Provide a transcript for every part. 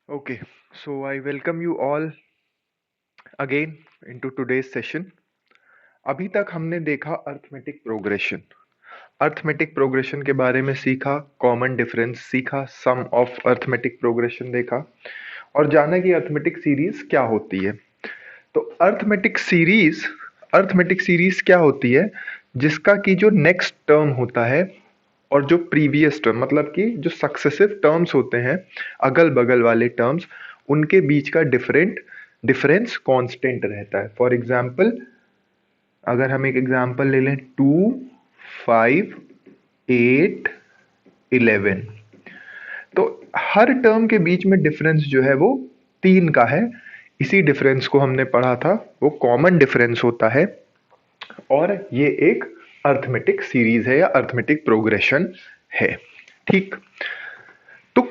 Okay, so I welcome you all again into today's session. अभी तक हमने देखा अर्थमेटिक प्रोग्रेशन। अर्थमेटिक प्रोग्रेशन के बारे में सीखा, कॉमन डिफरेंस सीखा, सम ऑफ अर्थमेटिक प्रोग्रेशन देखा और जाना कि अर्थमेटिक सीरीज क्या होती है। तो अर्थमेटिक सीरीज क्या होती है? जिसका कि जो नेक्स्ट टर्म होता है और जो प्रीवियस टर्म मतलब कि जो सक्सेसिव टर्म्स होते हैं, अगल बगल वाले टर्म्स, उनके बीच का डिफरेंस कांस्टेंट रहता है। फॉर एग्जाम्पल, अगर हम एक एग्जाम्पल ले लें, 2, 5, 8, 11, तो हर टर्म के बीच में डिफरेंस जो है वो 3 का है। इसी डिफरेंस को हमने पढ़ा था, वो कॉमन डिफरेंस होता है और ये एक अर्थमेटिक सीरीज है या अर्थमेटिक प्रोग्रेशन है। ठीक, तो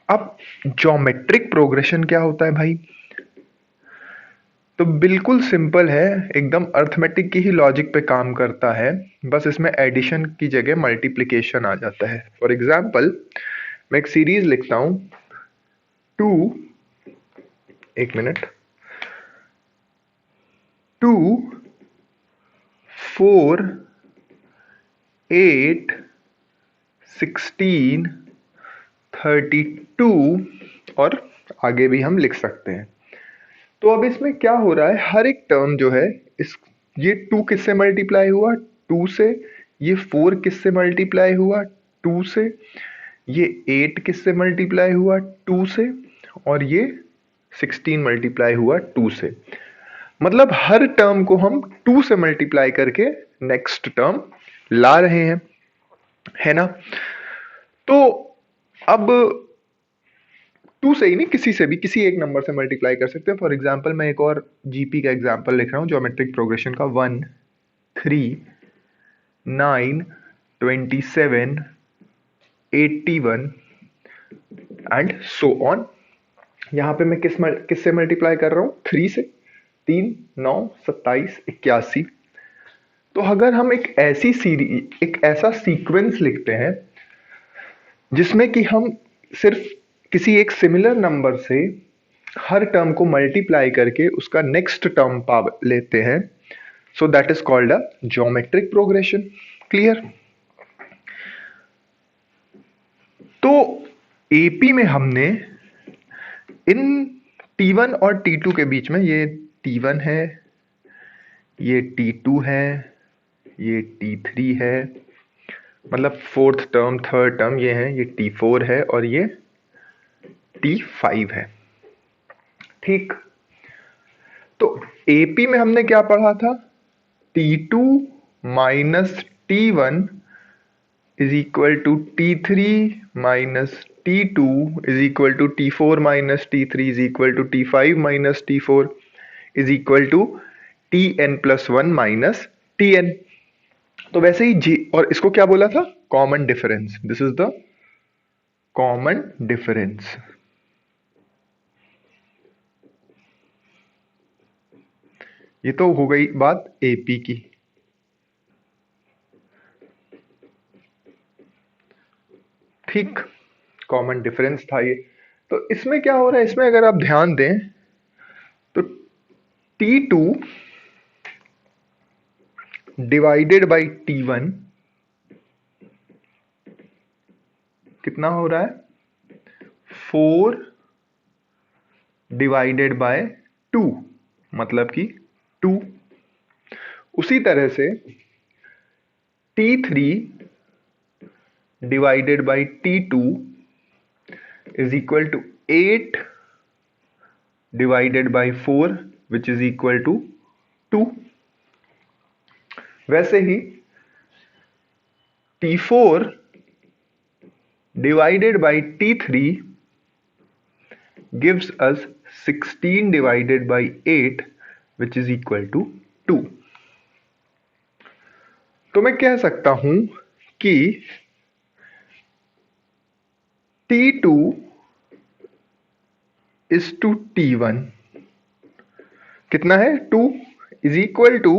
अब ज्योमेट्रिक प्रोग्रेशन क्या होता है भाई? तो बिल्कुल सिंपल है, एकदम अर्थमेटिक की ही लॉजिक पे काम करता है, बस इसमें एडिशन की जगह मल्टीप्लिकेशन आ जाता है। फॉर एग्जाम्पल, मैं एक सीरीज लिखता हूं, 2, एक मिनट, 2, 4, 8, 16, 32 और आगे भी हम लिख सकते हैं। तो अब इसमें क्या हो रहा है, हर एक टर्म जो है, इस ये 2 किससे मल्टीप्लाई हुआ? 2 से। ये 4 किससे मल्टीप्लाई हुआ? 2 से। ये 8 किससे मल्टीप्लाई हुआ? 2 से। और ये 16 मल्टीप्लाई हुआ 2 से। मतलब हर टर्म को हम 2 से मल्टीप्लाई करके नेक्स्ट टर्म ला रहे हैं, है ना? तो अब 2 से ही नहीं, किसी से भी, किसी एक नंबर से मल्टीप्लाई कर सकते हैं। फॉर एग्जाम्पल, मैं एक और जीपी का एग्जाम्पल लिख रहा हूँ, ज्योमेट्रिक प्रोग्रेशन का, 1, 3, 9, 27, 81 एंड सो ऑन। यहाँ पे मैं किससे मल्टीप्लाई कर रहा हूँ? 3 से। 3, 9, 27, 81। तो अगर हम एक ऐसा सीक्वेंस लिखते हैं जिसमें कि हम सिर्फ किसी एक सिमिलर नंबर से हर टर्म को मल्टीप्लाई करके उसका नेक्स्ट टर्म पा लेते हैं, so that is called a geometric progression. Clear? तो एपी में हमने इन T1 और T2 के बीच में, ये T1 है, ये T2 है, ये T3 है, मतलब फोर्थ टर्म, थर्ड टर्म ये है, ये T4 है और ये T5 है। ठीक, तो एपी में हमने क्या पढ़ा था? T2 minus T1 is equal to T3 minus T2 is equal to T4 minus T3 is equal to T5 minus T4 is equal to Tn+1 minus Tn। तो वैसे ही जी, और इसको क्या बोला था? Common difference. This is the common difference. ये तो हो गई बात एपी की। ठीक, कॉमन डिफरेंस था ये। तो इसमें क्या हो रहा है, इसमें अगर आप ध्यान दें तो T2 डिवाइडेड बाई T1 कितना हो रहा है? 4 डिवाइडेड बाय 2, मतलब कि 2। उसी तरह से T3 divided by T2 is equal to 8 divided by 4 which is equal to 2। वैसे ही T4 divided by T3 gives us 16 divided by 8 which is equal to 2। तो मैं कह सकता हूं कि T2 is to T1 कितना है? 2 is equal to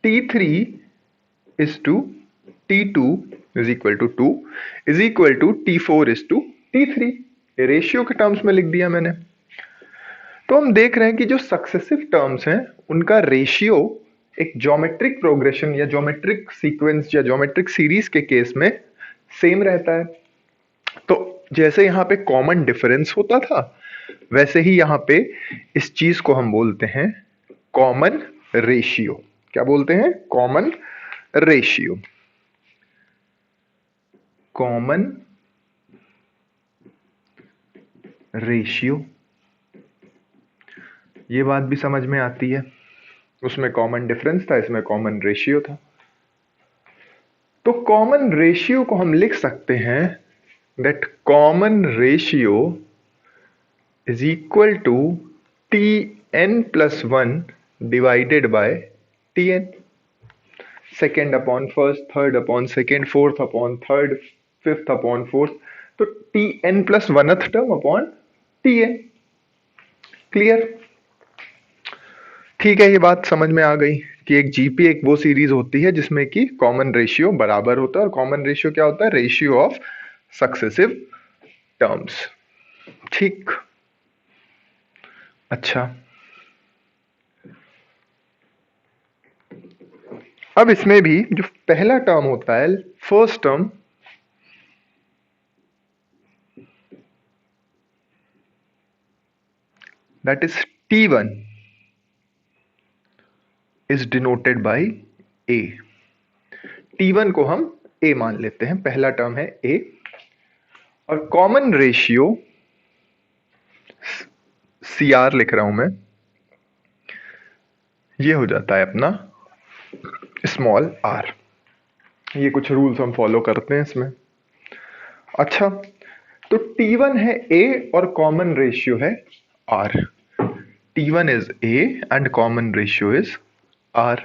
T3 is to T2 is equal to 2 is equal to T4 is to T3। Ratio के terms में लिख दिया मैंने। तो हम देख रहे हैं कि जो सक्सेसिव टर्म्स हैं उनका रेशियो एक ज्योमेट्रिक प्रोग्रेशन या ज्योमेट्रिक सीक्वेंस या ज्योमेट्रिक सीरीज के केस में सेम रहता है। तो जैसे यहाँ पे कॉमन डिफरेंस होता था, वैसे ही यहाँ पे इस चीज को हम बोलते हैं कॉमन रेशियो। क्या बोलते हैं? Common ratio. कॉमन रेशियो, ये बात भी समझ में आती है। उसमें कॉमन डिफरेंस था, इसमें कॉमन रेशियो था। तो कॉमन रेशियो को हम लिख सकते हैं that common ratio is equal to T N plus one divided by T N. Second upon first, third upon second, fourth upon third, fifth upon fourth. तो T N plus oneth term upon T N. Clear? ठीक है, ये बात समझ में आ गई कि एक जीपी एक वो सीरीज होती है जिसमें कि कॉमन रेशियो बराबर होता है। और कॉमन रेशियो क्या होता है? Ratio of successive terms. ठीक, अच्छा। अब इसमें भी जो पहला टर्म होता है, first term, that is T1 is denoted by A। T1 को हम A मान लेते हैं, पहला टर्म है A। और कॉमन रेशियो CR लिख रहा हूं मैं, ये हो जाता है अपना स्मॉल r। ये कुछ रूल्स हम फॉलो करते हैं इसमें। अच्छा, तो T1 है A और कॉमन रेशियो है R। T1 is A and common ratio is R.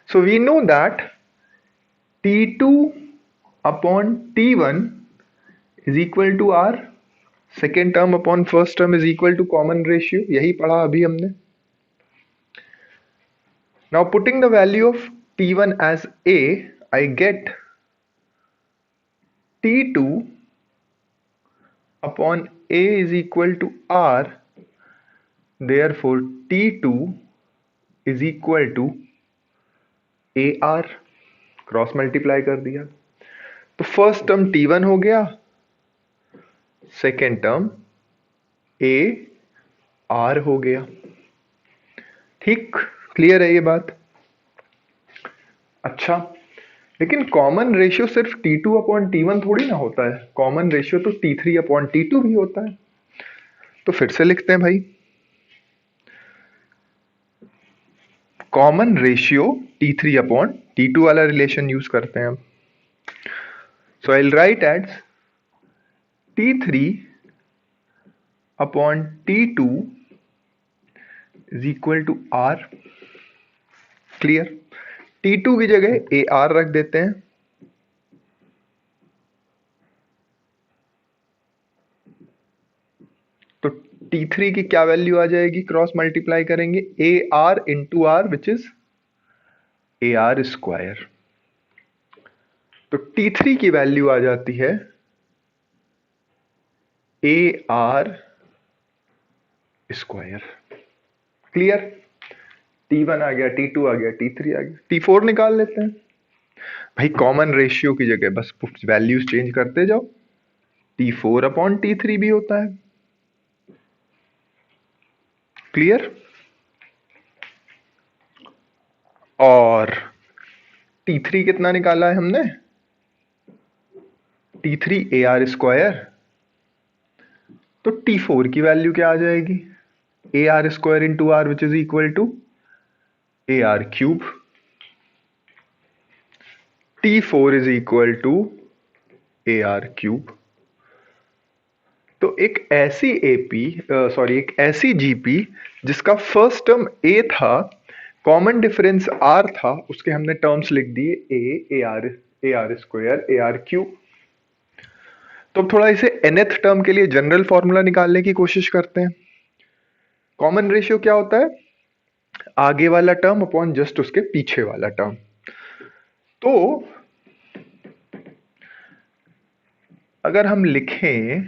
So we know that T2 upon T1 is equal to R. Second term upon first term is equal to common ratio. यही पढ़ा अभी हमने। Now putting the value of T1 as A, I get T2 upon A is equal to R. Therefore T2 is equal to AR। Cross multiply कर दिया तो first term T1 हो गया, second term AR हो गया। ठीक, clear है ये बात? अच्छा, लेकिन कॉमन रेशियो सिर्फ T2 अपॉन T1 थोड़ी ना होता है, कॉमन रेशियो तो T3 अपॉन T2 भी होता है। तो फिर से लिखते हैं भाई, common ratio T3 upon T2 वाला रिलेशन यूज करते हैं हम। So I will write as T3 upon T2 is equal to R। Clear? T2 की जगह AR रख देते हैं। तो T3 की क्या वैल्यू आ जाएगी? क्रॉस मल्टीप्लाई करेंगे AR into R which is AR square. तो T3 की वैल्यू आ जाती है AR स्क्वायर। क्लियर? T1 आ गया, T2 आ गया, T3 आ गया, T4 निकाल लेते हैं भाई। कॉमन रेशियो की जगह बस वैल्यूज चेंज करते जाओ। T4 अपॉन T3 भी होता है। क्लियर? और T3 कितना निकाला है हमने? T3 AR square. तो T4 की वैल्यू क्या आ जाएगी? AR square into R which is equal to AR cube. T4 is equal to AR cube. तो एक ऐसी एक ऐसी जीपी जिसका फर्स्ट टर्म A था, कॉमन डिफरेंस R था, उसके हमने टर्म्स लिख दिए AR स्क्वायर AR क्यूब। तो अब थोड़ा इसे nth टर्म के लिए जनरल फॉर्मूला निकालने की कोशिश करते हैं। कॉमन रेशियो क्या होता है? आगे वाला टर्म अपॉन जस्ट उसके पीछे वाला टर्म। तो अगर हम लिखें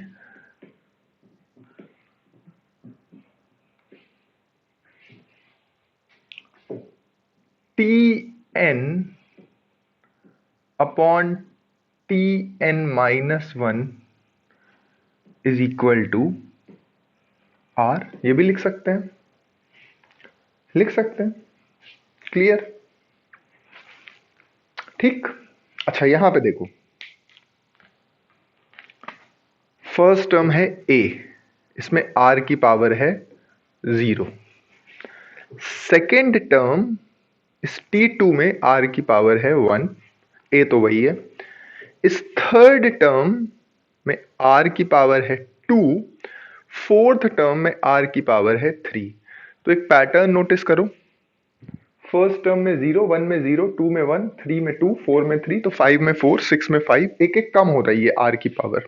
upon T N minus one is equal to R, ये भी लिख सकते हैं, लिख सकते हैं। क्लियर? ठीक। अच्छा, यहां पे देखो, फर्स्ट टर्म है a, इसमें r की पावर है 0। सेकेंड टर्म इस t2 में r की पावर है 1, a तो वही है। इस थर्ड टर्म में r की पावर है 2, फोर्थ टर्म में r की पावर है 3। तो एक पैटर्न नोटिस करो, फर्स्ट टर्म में 0, 1 में 0, 2 में 1, 3 में 2, 4 में 3, तो 5 में 4, 6 में 5, एक एक कम हो रही है r की पावर।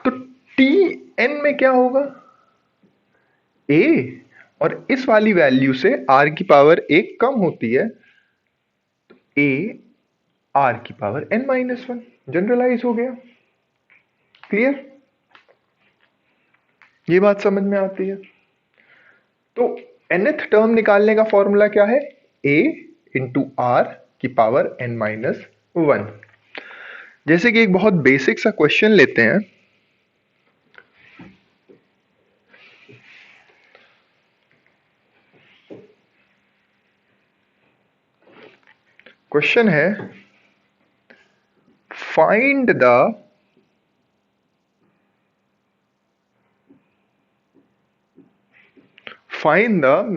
तो टी एन में क्या होगा? a, और इस वाली वैल्यू से r की पावर एक कम होती है, तो a r की power n minus one, generalise हो गया। क्लियर? ये बात समझ में आती है? तो nth टर्म निकालने का फॉर्मूला क्या है? a इंटू आर की पावर n माइनस वन। जैसे कि एक बहुत बेसिक सा क्वेश्चन लेते हैं। क्वेश्चन है, find the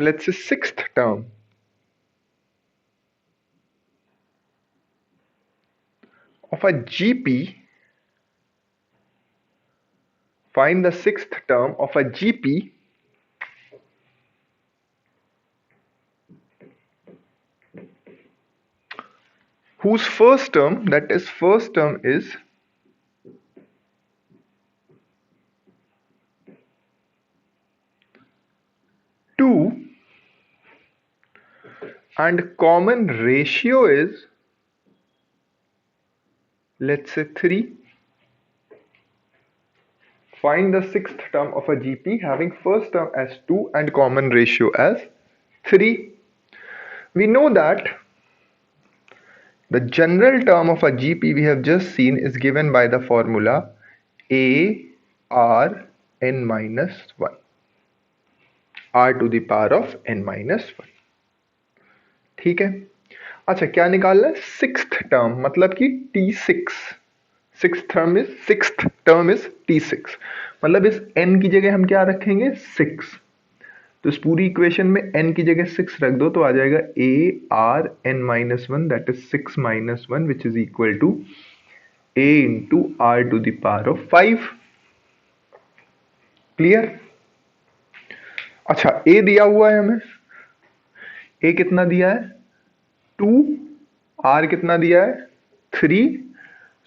let's say sixth term of a GP. Find the sixth term of a GP whose first term, that is first term, is 2 and common ratio is, let's say, 3. Find the sixth term of a GP having first term as 2 and common ratio as 3. We know that the general term of a GP we have just seen is given by the formula a r n minus 1, r to the power of n minus 1. ठीक है। अच्छा, क्या निकालना है? Sixth term, मतलब कि T6। Sixth term is T6, मतलब इस n की जगह हम क्या रखेंगे? 6। तो इस पूरी इक्वेशन में n की जगह 6 रख दो तो आ जाएगा a r n minus one, that is 6 minus one, which is equal to a into r to the power of 5। Clear? अच्छा, a दिया हुआ है हमें, a कितना दिया है? 2, r कितना दिया है? 3,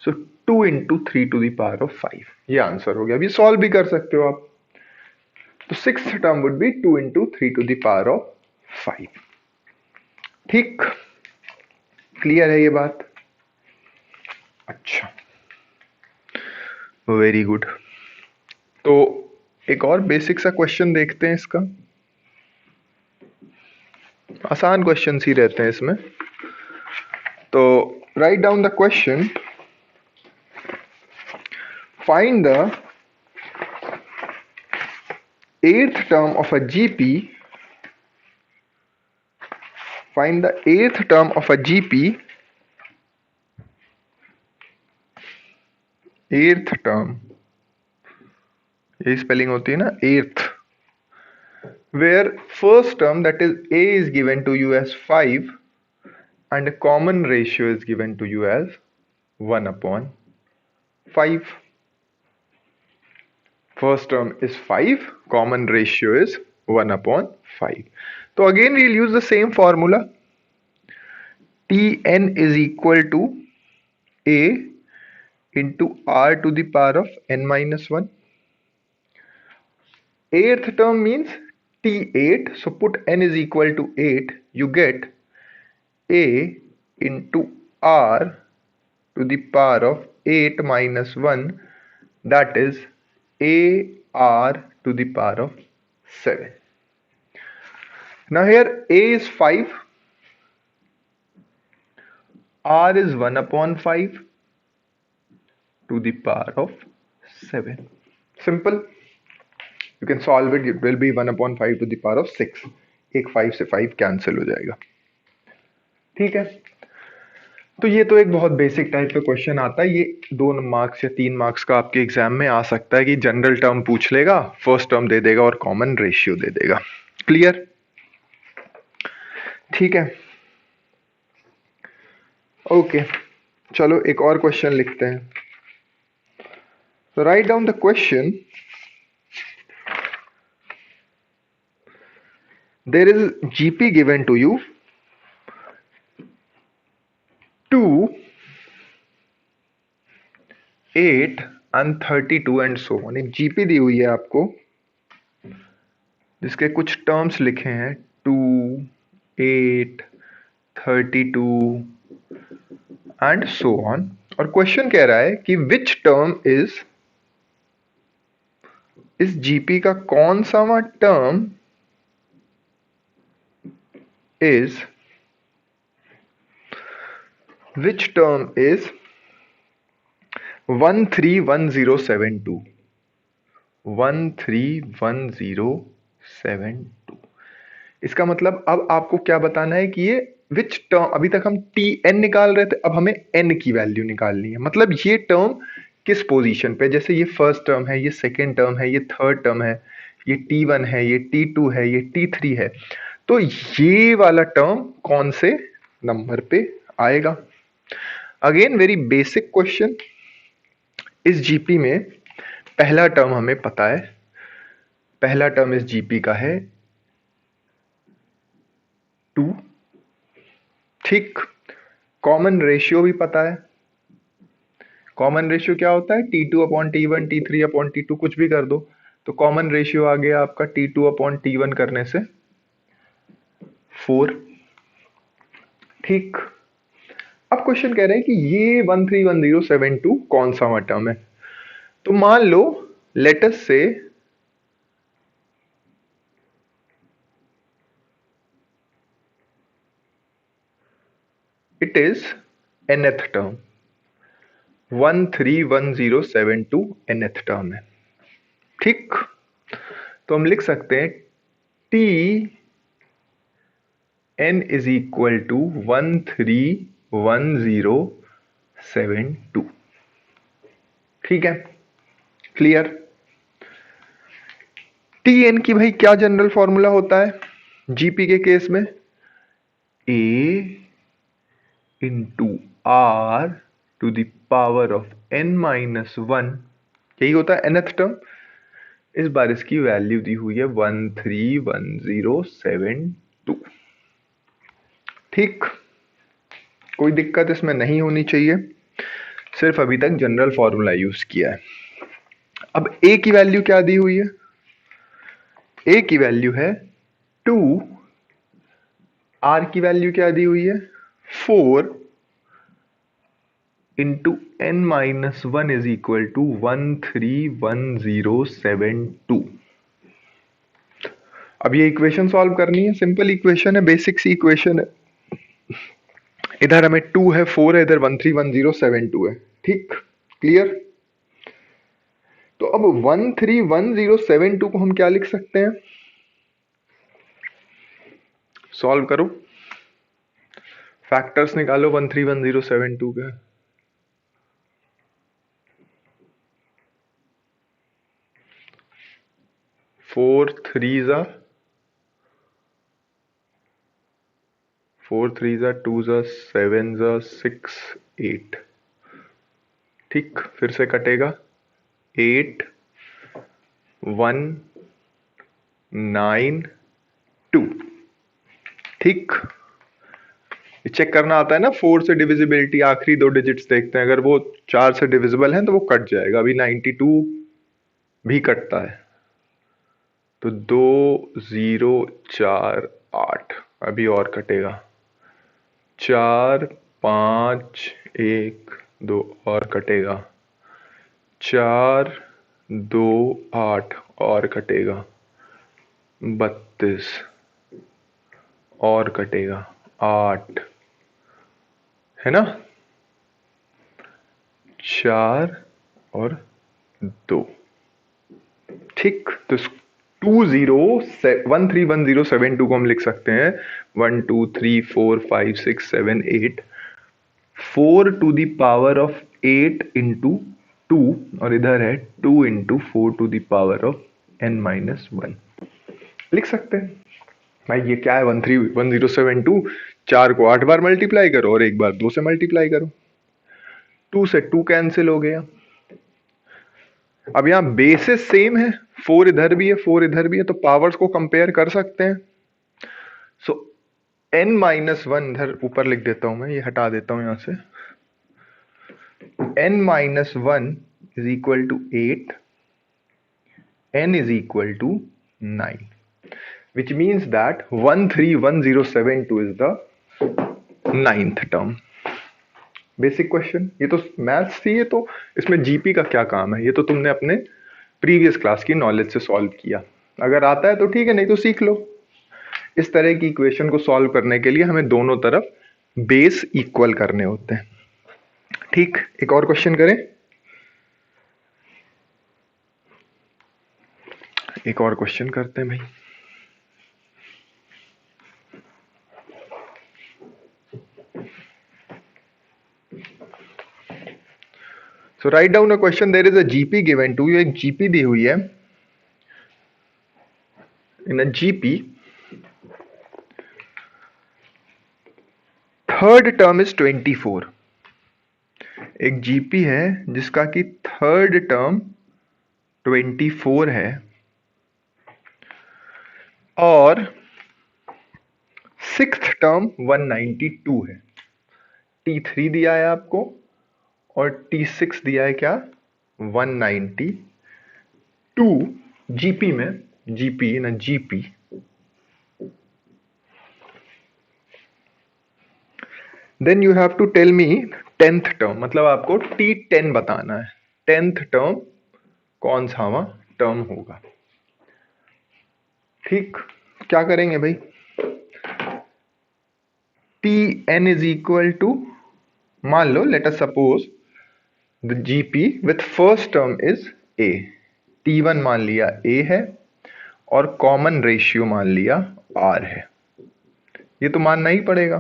so 2 into 3 to the power of 5, ये आंसर हो गया। अभी सॉल्व भी कर सकते हो आप। तो sixth term would be 2 into 3 to the power of 5। ठीक, क्लियर है ये बात? अच्छा, वेरी गुड। तो एक और बेसिक सा क्वेश्चन देखते हैं इसका। आसान क्वेश्चन ही रहते हैं इसमें। तो write down the question, find the eighth term of a GP. Find the eighth term of a GP. Eighth term, ये स्पेलिंग होती है ना, eighth, where first term, that is a, is given to you as 5 and common ratio is given to you as 1 upon 5. First term is 5, common ratio is 1 upon 5. So again we'll use the same formula. Tn is equal to a into r to the power of n minus 1. Eighth term means T8, so put n is equal to 8, you get a into r to the power of 8 minus 1, that is a r to the power of 7. Now here a is 5, r is 1/5 to the power of 7. Simple. You can solve it. It will be 1/5 to the power of 6. एक 5 से 5 cancel हो जाएगा. ठीक है. तो ये तो एक बहुत बेसिक टाइप का क्वेश्चन आता है. ये 2 मार्क्स या 3 मार्क्स का आपके एग्जाम में आ सकता है कि जनरल टर्म पूछ लेगा, फर्स्ट टर्म दे देगा और कॉमन रेशियो दे देगा. क्लियर? ठीक है. ओके, चलो एक और क्वेश्चन लिखते हैं. So write down the question. There is GP given to you 2, 8 and 32 and so on. एक GP दी हुई है आपको जिसके कुछ टर्म्स लिखे हैं 2, 8, 32 and so on. और क्वेश्चन कह रहा है कि which term is, इस GP का कौन सा term is, which term is 131072. 131072. इसका मतलब अब आपको क्या बताना है कि ये विच टर्म, अभी तक हम टी एन निकाल रहे थे, अब हमें एन की वैल्यू निकालनी है. मतलब ये टर्म किस पोजीशन पे, जैसे ये फर्स्ट टर्म है, ये सेकेंड टर्म है, ये थर्ड टर्म है, ये T1 है, ये T2 है, ये T3 है. तो ये वाला टर्म कौन से नंबर पे आएगा. Again very basic question. इस जीपी में पहला टर्म हमें पता है. पहला टर्म इस जीपी का है 2. ठीक. कॉमन रेशियो भी पता है. कॉमन रेशियो क्या होता है? T2/T1, T3/T2, कुछ भी कर दो. तो कॉमन रेशियो आ गया आपका T2/T1 करने से 4. ठीक. अब क्वेश्चन कह रहे हैं कि ये 131072 कौन सा टर्म है. तो मान लो, let us say it is nth term. 131072 nth term है. ठीक. तो हम लिख सकते हैं T n is equal to 131072. ठीक है. क्लियर? टी एन की भाई क्या जनरल फॉर्मूला होता है जीपी के केस में? A into R to the power of n-1. यही होता है nth टर्म. इस बार इसकी वैल्यू दी हुई है 131072. ठीक. कोई दिक्कत इसमें नहीं होनी चाहिए. सिर्फ अभी तक जनरल फॉर्मूला यूज किया है. अब ए की वैल्यू क्या दी हुई है? ए की वैल्यू है 2. आर की वैल्यू क्या दी हुई है? 4 into n-1 is equal to 131072. अब ये इक्वेशन सॉल्व करनी है. सिंपल इक्वेशन है, बेसिक सी इक्वेशन है. इधर हमें 2 है, 4 है, इधर 131072 है. ठीक. क्लियर? तो अब 131072 को हम क्या लिख सकते हैं? सॉल्व करो. फैक्टर्स निकालो 131072 के. 4 3s are 2s are 7s are 6 8. ठीक. फिर से कटेगा 8 1 9 2. ठीक. चेक करना आता है ना 4 से डिविजिबिलिटी. आखिरी 2 डिजिट्स देखते हैं, अगर वो 4 से डिविजिबल है तो वो कट जाएगा. अभी 92 भी कटता है. तो 2 0 4 8. अभी और कटेगा 4 5 1 2 और कटेगा 4 2 8 और कटेगा 32 और कटेगा 8 है ना, 4 और 2। ठीक, तो 131072 को हम लिख सकते हैं 1 2 3 4 5 6 7 8 4 to the power of 8 into 2, और इधर है 2 into 4 to the power of n-1 लिख सकते हैं। भाई ये क्या है, 131072, 4 को 8 बार मल्टीप्लाई करो और एक बार 2 से मल्टीप्लाई करो, 2 से 2 कैंसिल हो गया। अब यहां बेसिस सेम है, 4 इधर भी है 4 इधर भी है, तो पावर्स को कंपेयर कर सकते हैं। सो n-1 इधर ऊपर लिख देता हूं मैं, ये हटा देता हूं यहां से, n-1 is equal to 8, n is equal to 9, which means that 131072 is the 9th term। Basic question, ये तो मैथ्स थी, ये तो इसमें जीपी का क्या काम है, ये तो तुमने अपने प्रीवियस क्लास की नॉलेज से सॉल्व किया। अगर आता है तो ठीक है, नहीं तो सीख लो। इस तरह की इक्वेशन को सॉल्व करने के लिए हमें दोनों तरफ बेस इक्वल करने होते हैं। ठीक, एक और क्वेश्चन करें, एक और क्वेश्चन करते हैं भाई। So write down a question. There is a GP given to you, एक GP दी हुई है। In a GP, third term is 24। एक GP है जिसका कि थर्ड टर्म 24 है और सिक्स्थ टर्म 192 है। T3 दिया है आपको और T6 दिया है क्या, 192। जीपी में, जीपी ना GP, then you have to tell me 10th term, मतलब आपको T10 बताना है, 10th टर्म कौन सा टर्म होगा। ठीक, क्या करेंगे भाई, Tn इज इक्वल टू, मान लो let us suppose the GP with first term is a, T1 मान लिया a है और कॉमन रेशियो मान लिया r है, ये तो मानना ही पड़ेगा।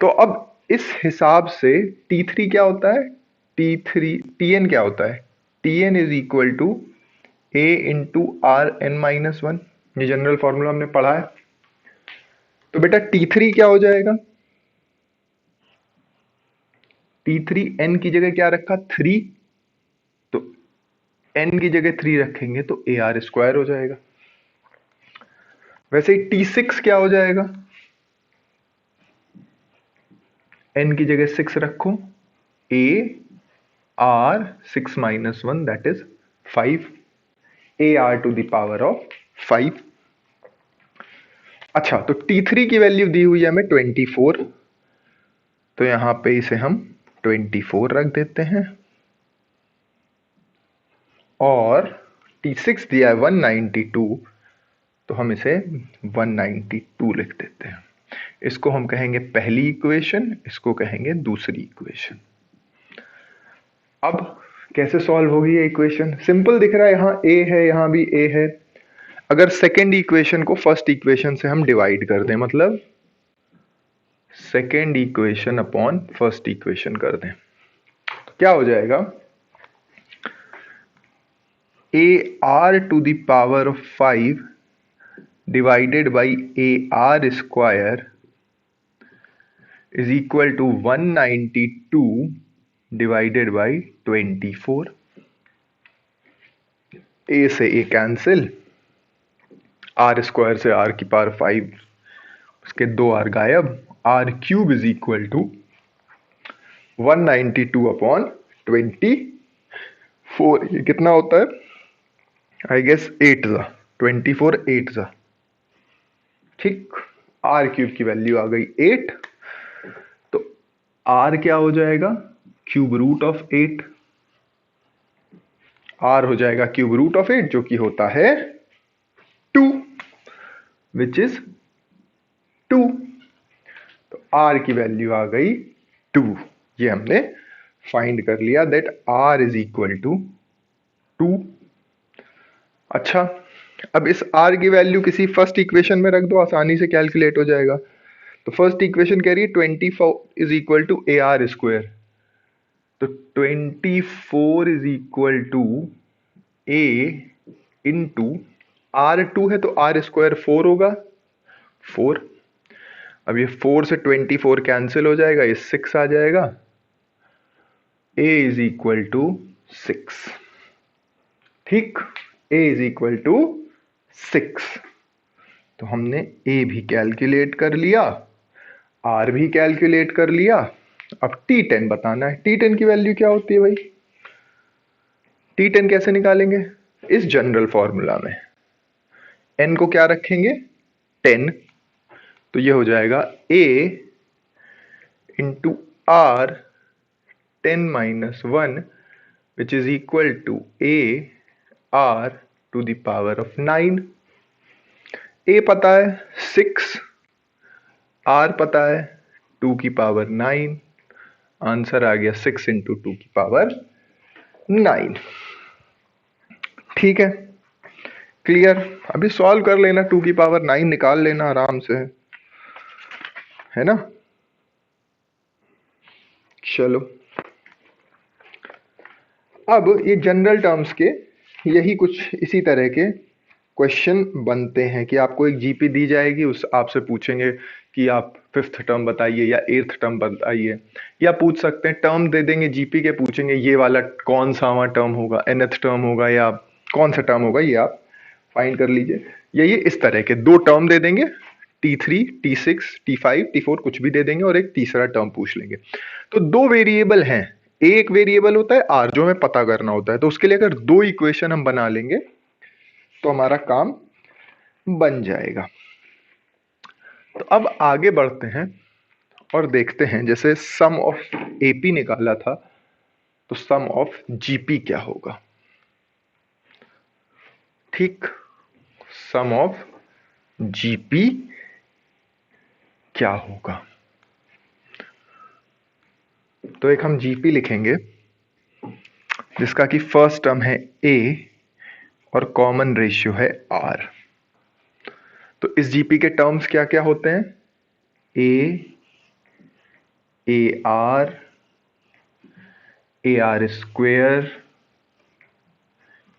तो अब इस हिसाब से T3 क्या होता है, Tn क्या होता है, Tn is equal to a into Rn-1, ये जनरल फॉर्मूला हमने पढ़ा है। तो बेटा T3 क्या हो जाएगा, T3 n की जगह क्या रखा 3, तो n की जगह 3 रखेंगे तो AR² हो जाएगा। वैसे ही T6 क्या हो जाएगा, n की जगह 6 रखो, AR 6 - 1 that is 5, AR to the power of 5। अच्छा, तो T3 की वैल्यू दी हुई है हमें 24, तो यहां पे इसे हम 24 रख देते हैं और T6 दिया है 192, तो हम इसे 192 लिख देते हैं। इसको हम कहेंगे पहली इक्वेशन, इसको कहेंगे दूसरी इक्वेशन। अब कैसे सॉल्व होगी ये इक्वेशन, सिंपल दिख रहा है, यहां a है यहां भी a है। अगर सेकेंड इक्वेशन को फर्स्ट इक्वेशन से हम डिवाइड कर दें, मतलब second equation upon first equation कर दें, तो क्या हो जाएगा, AR to the power of 5 divided by AR² is equal to 192 divided by 24। A से A कैंसिल, R² से R की पावर 5, उसके 2 R गायब, R³ is equal to 192 upon 24। ये कितना होता है, आई गेस 8 जा 24 8 जा। ठीक, R³ की वैल्यू आ गई 8, तो R क्या हो जाएगा, क्यूब रूट ऑफ 8, R हो जाएगा क्यूब रूट ऑफ 8 जो कि होता है 2, विच इज 2। तो आर की वैल्यू आ गई 2। ये हमने फाइंड कर लिया that R is equal to 2। अच्छा, अब इस आर की वैल्यू किसी फर्स्ट इक्वेशन में रख दो, आसानी से कैलकुलेट हो जाएगा। तो फर्स्ट इक्वेशन कह रही है 24 is equal to A R square. तो 24 is equal to A into R 2 है तो आर स्क्वायर 4 होगा, 4। अब ये 4 से 24 कैंसिल हो जाएगा, ये 6 आ जाएगा। a is equal to 6। ठीक, a इज इक्वल टू 6। तो हमने a भी कैलकुलेट कर लिया, r भी कैलकुलेट कर लिया। अब T10 बताना है। T10 की वैल्यू क्या होती है भाई? T10 कैसे निकालेंगे? इस जनरल फॉर्मूला में n को क्या रखेंगे? 10। तो ये हो जाएगा a into R 10 minus 1 which is equal to a r to the power of 9। a पता है 6, r पता है 2 की पावर 9। आंसर आ गया 6 इंटू 2 की पावर 9। ठीक है, क्लियर। अभी सॉल्व कर लेना, 2 की पावर 9 निकाल लेना आराम से, है ना। चलो, अब ये जनरल टर्म्स के यही कुछ इसी तरह के क्वेश्चन बनते हैं कि आपको एक जीपी दी जाएगी, उस आपसे पूछेंगे कि आप 5th टर्म बताइए या 8th टर्म बताइए, या पूछ सकते हैं टर्म दे देंगे जीपी के, पूछेंगे ये वाला कौन सा टर्म होगा, nth टर्म होगा या कौन सा टर्म होगा, ये आप फाइंड कर लीजिए। ये इस तरह के 2 टर्म दे देंगे, T3, T6, T5, T4 कुछ भी दे देंगे और एक तीसरा टर्म पूछ लेंगे। तो 2 वेरिएबल हैं, एक वेरिएबल होता है आर जो हमें पता करना होता है। तो उसके लिए अगर 2 इक्वेशन हम बना लेंगे तो हमारा काम बन जाएगा। तो अब आगे बढ़ते हैं और देखते हैं, जैसे सम ऑफ एपी निकाला था तो सम ऑफ जीपी क्या होगा। ठीक, सम ऑफ जीपी क्या होगा। तो एक हम जीपी लिखेंगे जिसका कि फर्स्ट टर्म है ए और कॉमन रेशियो है आर। तो इस जीपी के टर्म्स क्या क्या होते हैं? A R square,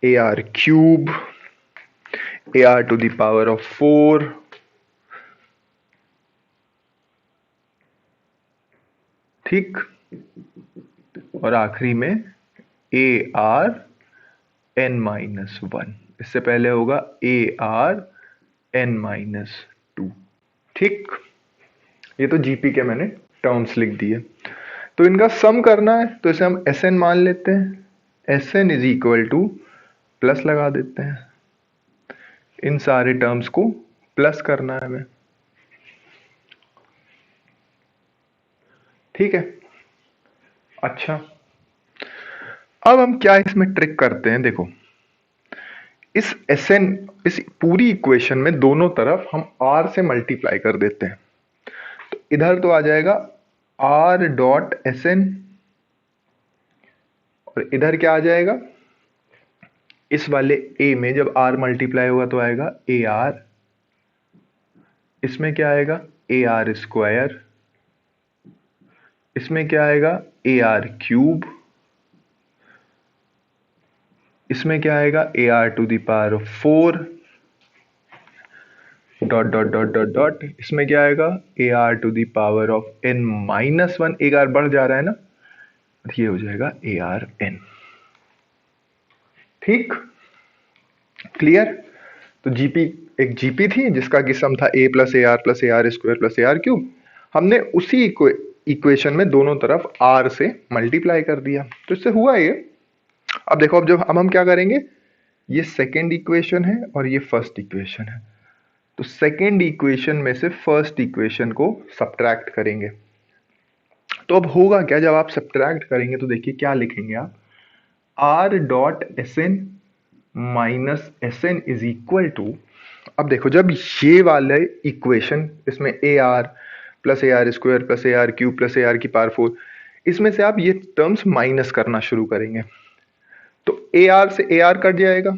A R cube, A R to the power of 4, ठीक, और आखिरी में ए आर एन माइनस 1। इससे पहले होगा ए आर एन माइनस 2। ठीक, ये तो जीपी के मैंने टर्म्स लिख दिए। तो इनका सम करना है तो इसे हम एस एन मान लेते हैं। S N is equal to plus लगा देते हैं, इन सारे टर्म्स को प्लस करना है हमें। ठीक है, अच्छा, अब हम क्या इसमें ट्रिक करते हैं, देखो इस एस एन, इस पूरी इक्वेशन में दोनों तरफ हम आर से मल्टीप्लाई कर देते हैं। तो इधर तो आ जाएगा आर डॉट एस एन, और इधर क्या आ जाएगा, इस वाले ए में जब आर मल्टीप्लाई होगा तो आएगा ए आर, इसमें क्या आएगा ए आर स्क्वायर, इसमें क्या आएगा ए आर क्यूब, इसमें क्या आएगा A R to the power of 4 dot dot dot dot dot, इसमें क्या आएगा A R to the power of N minus 1, एक आर बढ़ जा रहा है ना, ये हो जाएगा ए आर एन। ठीक, क्लियर। तो जीपी एक जीपी थी जिसका कि सम था A plus A R square plus A R cube. हमने उसी इक्वेशन में दोनों तरफ आर से मल्टीप्लाई कर दिया, तो इससे हुआ ये। अब देखो, अब हम क्या करेंगे, ये सेकेंड इक्वेशन है और ये फर्स्ट इक्वेशन है, तो सेकेंड इक्वेशन में से फर्स्ट इक्वेशन को सब्ट्रैक्ट करेंगे। तो अब होगा क्या, जब आप सब्ट्रैक्ट करेंगे तो देखिए क्या लिखेंगे आप, R dot S N minus S N is equal to, अब देखो जब ये वाले इक्वेशन, इसमें A R plus A R square plus A R cube plus A R की पावर 4, इसमें से आप ये टर्म्स माइनस करना शुरू करेंगे तो ए आर से ए आर कट जाएगा,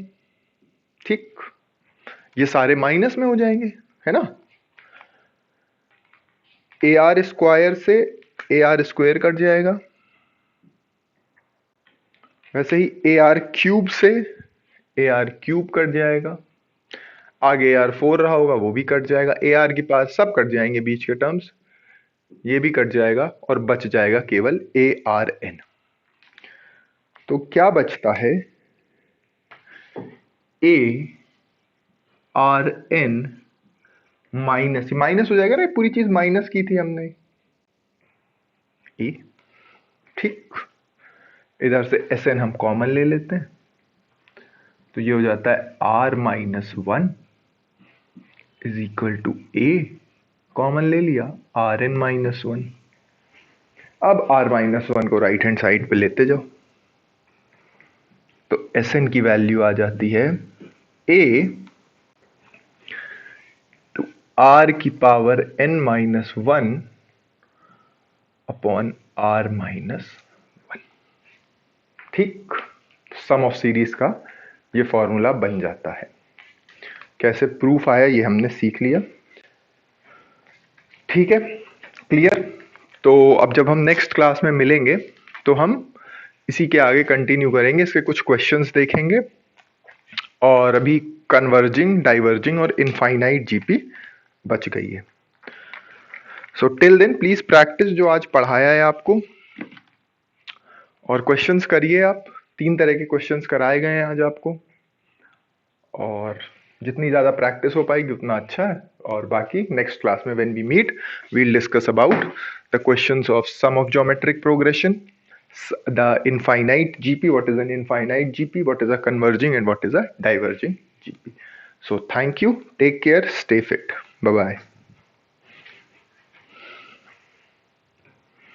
ठीक, ये सारे माइनस में हो जाएंगे, है ना। ए आर स्क्वायर से ए आर स्क्वायर कट जाएगा, वैसे ही ए आर क्यूब से ए आर क्यूब कट जाएगा, आगे ए आर 4 रहा होगा वो भी कट जाएगा, ए आर के पास सब कट जाएंगे बीच के टर्म्स, ये भी कट जाएगा और बच जाएगा केवल ए आर एन। तो क्या बचता है, A R N minus, minus हो जाएगा ना, पूरी चीज माइनस की थी हमने, ए, ठीक। इधर से एस एन हम कॉमन ले लेते हैं तो ये हो जाता है R minus 1 is equal to A, common ले लिया आर एन माइनस 1। अब आर माइनस 1 को राइट हैंड साइड पे लेते जाओ तो एस एन की वैल्यू आ जाती है ए टू आर की पावर एन माइनस 1 अपॉन आर माइनस 1, ठीक। सम ऑफ सीरीज का ये फॉर्मूला बन जाता है। कैसे प्रूफ आया ये हमने सीख लिया, ठीक है, क्लियर। तो अब जब हम नेक्स्ट क्लास में मिलेंगे तो हम इसी के आगे कंटिन्यू करेंगे, इसके कुछ क्वेश्चंस देखेंगे और अभी कन्वर्जिंग, डाइवर्जिंग और इनफाइनाइट जीपी बच गई है। So till then please practice जो आज पढ़ाया है आपको, और क्वेश्चंस करिए आप, 3 तरह के क्वेश्चंस कराए गए हैं आज आपको, और जितनी ज़्यादा प्रैक्टिस हो पाएगी उतना अच्छा है। और बाकी नेक्स्ट क्लास में when we meet will discuss about the questions of some of geometric progression, the infinite GP, what is an infinite GP, what is a converging and what is a diverging GP. So thank you, take care, stay fit, bye bye.